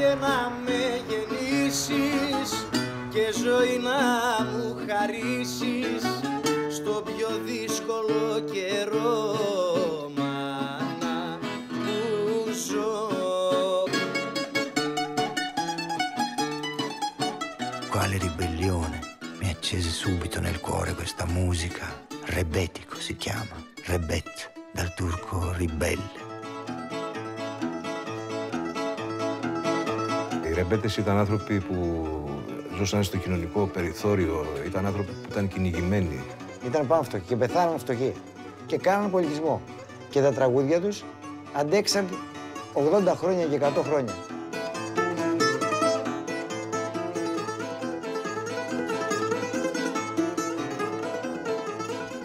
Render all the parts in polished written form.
και να με γεννήσεις και ζωή να μου χαρίσεις στο πιο δύσκολο καιρό, μάνα που ζω. Quale ribellione mi accese subito nel cuore questa musica. Rebetiko si chiama, rebet, dal turco ribelle. Οι ρεμπέτες ήταν άνθρωποι που ζούσαν στο κοινωνικό περιθώριο, ήταν άνθρωποι που ήταν κυνηγημένοι. Ήταν πάνω φτωχοί και πεθάναν φτωχοί και κάναν πολιτισμό. Και τα τραγούδια τους αντέξαν 80 χρόνια και 100 χρόνια.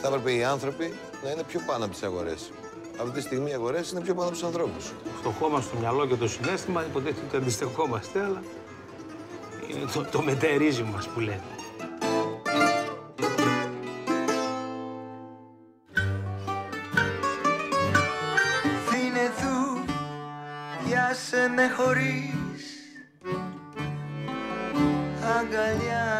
Θα έπρεπε οι άνθρωποι να είναι πιο πάνω από τις αγορές. Αυτή τη στιγμή οι αγορές είναι πιο πάνω από τους ανθρώπους. Φτωχόμαστε στο μυαλό και το συναίσθημα, υποτίθεται ότι αντιστεκόμαστε, αλλά είναι το μετερίζει μας που λένε. Φύνε του, πιάσε με χωρίς αγκαλιά.